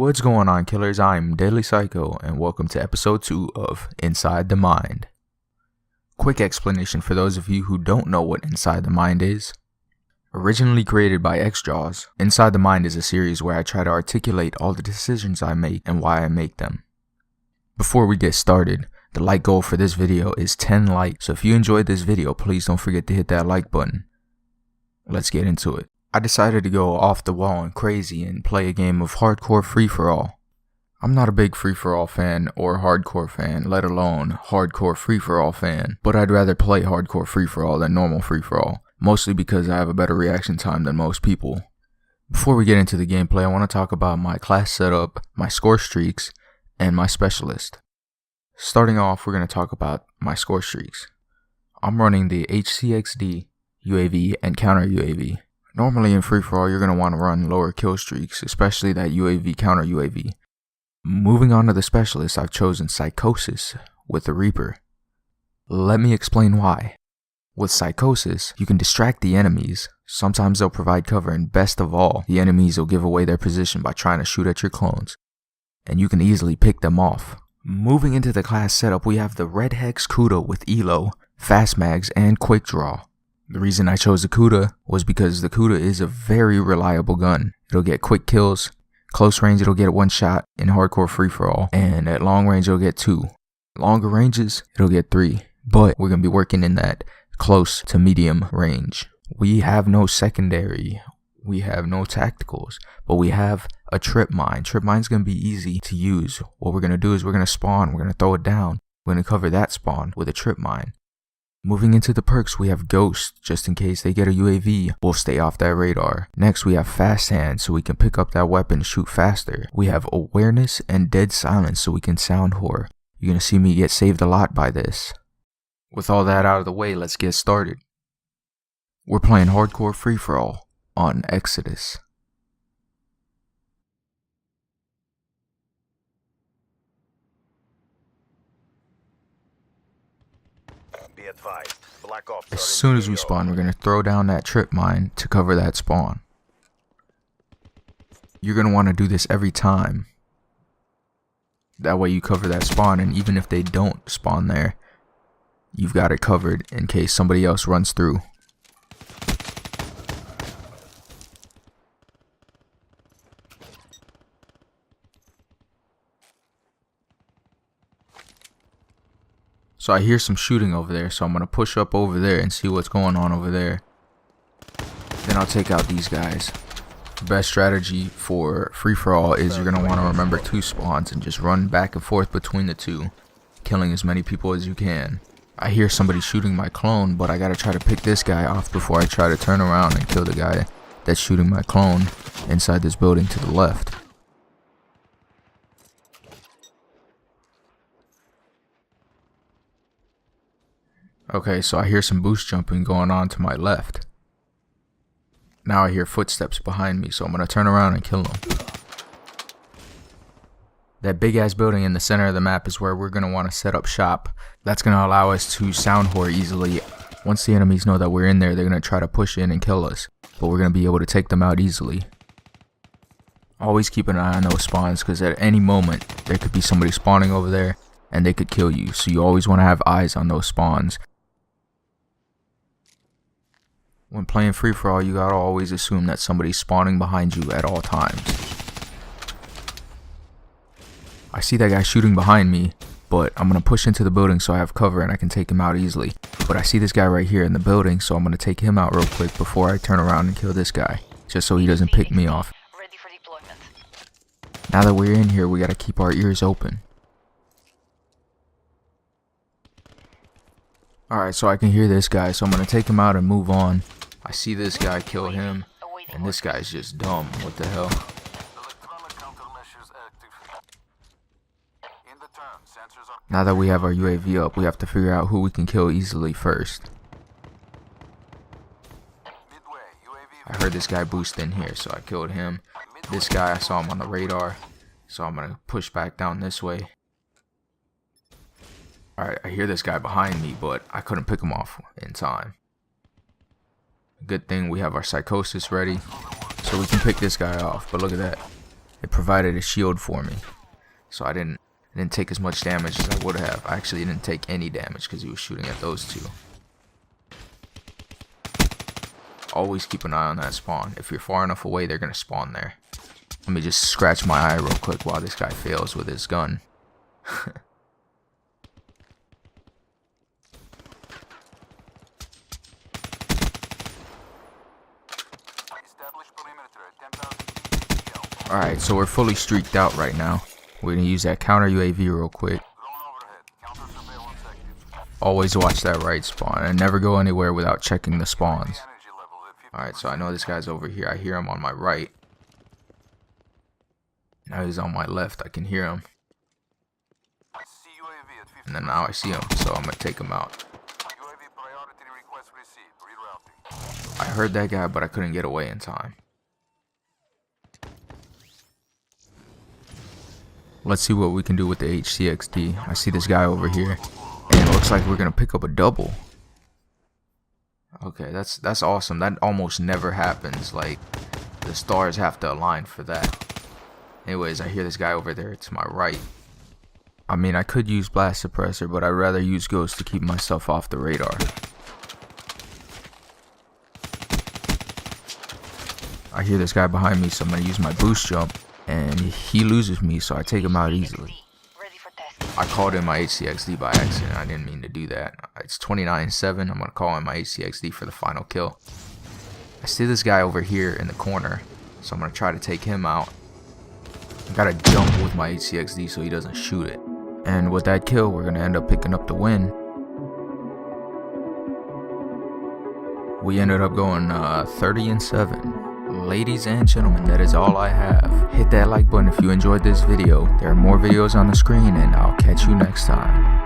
What's going on, killers? I'm DeadlyPsyko, and welcome to episode 2 of Inside the Mind. Quick explanation for those of you who don't know what Inside the Mind is. Originally created by X-Jaws, Inside the Mind is a series where I try to articulate all the decisions I make and why I make them. Before we get started, the like goal for this video is 10 likes, so if you enjoyed this video, please don't forget to hit that like button. Let's get into it. I decided to go off the wall and crazy and play a game of hardcore free-for-all. I'm not a big free-for-all fan or hardcore fan, let alone hardcore free-for-all fan, but I'd rather play hardcore free-for-all than normal free-for-all, mostly because I have a better reaction time than most people. Before we get into the gameplay, I want to talk about my class setup, my score streaks, and my specialist. Starting off, we're going to talk about my score streaks. I'm running the HCXD, UAV, and counter UAV. Normally in free-for-all, you're going to want to run lower kill streaks, especially that UAV counter UAV. Moving on to the specialist, I've chosen Psychosis with the Reaper. Let me explain why. With Psychosis, you can distract the enemies. Sometimes they'll provide cover, and best of all, the enemies will give away their position by trying to shoot at your clones, and you can easily pick them off. Moving into the class setup, we have the Red Hex Kuda with Elo, Fast Mags, and Quick Draw. The reason I chose the Kuda was because the Kuda is a very reliable gun. It'll get quick kills, close range it'll get 1 shot in hardcore free-for-all, and at long range it'll get 2. Longer ranges it'll get 3, but we're going to be working in that close to medium range. We have no secondary, we have no tacticals, but we have a trip mine. Trip mine's going to be easy to use. What we're going to do is we're going to spawn, we're going to throw it down, we're going to cover that spawn with a trip mine. Moving into the perks, we have Ghost, just in case they get a UAV, we'll stay off that radar. Next, we have Fast Hand, so we can pick up that weapon and shoot faster. We have Awareness and Dead Silence, so we can sound whore. You're gonna see me get saved a lot by this. With all that out of the way, let's get started. We're playing hardcore free-for-all on Exodus. Be advised, Black Ops As soon as we spawn, we're going to throw down that trip mine to cover that spawn. You're going to want to do this every time. That way you cover that spawn, and even if they don't spawn there, you've got it covered in case somebody else runs through. So I hear some shooting over there, so I'm going to push up over there and see what's going on over there. Then I'll take out these guys. The best strategy for free-for-all is you're going to want to remember 2 spawns and just run back and forth between the 2, killing as many people as you can. I hear somebody shooting my clone, but I got to try to pick this guy off before I try to turn around and kill the guy that's shooting my clone inside this building to the left. Okay, so I hear some boost jumping going on to my left. Now I hear footsteps behind me, so I'm going to turn around and kill them. That big ass building in the center of the map is where we're going to want to set up shop. That's going to allow us to sound whore easily. Once the enemies know that we're in there, they're going to try to push in and kill us, but we're going to be able to take them out easily. Always keep an eye on those spawns, because at any moment there could be somebody spawning over there and they could kill you, so you always want to have eyes on those spawns. When playing free-for-all, you gotta always assume that somebody's spawning behind you at all times. I see that guy shooting behind me, but I'm gonna push into the building so I have cover and I can take him out easily. But I see this guy right here in the building, so I'm gonna take him out real quick before I turn around and kill this guy, just so he doesn't pick me off. Ready for deployment. Now that we're in here, we gotta keep our ears open. Alright, so I can hear this guy, so I'm gonna take him out and move on. I see this guy, kill him, and this guy's just dumb. What the hell? Now that we have our UAV up, we have to figure out who we can kill easily first. I heard this guy boost in here, so I killed him. This guy, I saw him on the radar, so I'm gonna push back down this way. Alright, I hear this guy behind me, but I couldn't pick him off in time. Good thing we have our Psychosis ready, so we can pick this guy off. But look at that. it provided a shield for me, so I didn't take as much damage as I would have. I actually didn't take any damage because he was shooting at those two. Always keep an eye on that spawn. If you're far enough away, they're gonna spawn there. Let me just scratch my eye real quick while this guy fails with his gun. Alright, so we're fully streaked out right now. We're gonna use that counter UAV real quick. Always watch that right spawn and never go anywhere without checking the spawns. Alright, so I know this guy's over here. I hear him on my right. Now he's on my left. I can hear him. And then now I see him, so I'm gonna take him out. I heard that guy, but I couldn't get away in time. Let's see what we can do with the HCXD. I see this guy over here, and it looks like we're gonna pick up a double. Okay, that's awesome. That almost never happens. Like, the stars have to align for that. Anyways, I hear this guy over there to my right. I mean, I could use blast suppressor, but I'd rather use ghost to keep myself off the radar. I hear this guy behind me, so I'm gonna use my boost jump, and he loses me, so I take him out easily. I called in my HCXD by accident. I didn't mean to do that. It's 29-7. I'm gonna call in my HCXD for the final kill. I see this guy over here in the corner, so I'm gonna try to take him out. I gotta jump with my HCXD so he doesn't shoot it. And with that kill, we're gonna end up picking up the win. We ended up going 30-7. Ladies and gentlemen, that is all I have. Hit that like button if you enjoyed this video. There are more videos on the screen, and I'll catch you next time.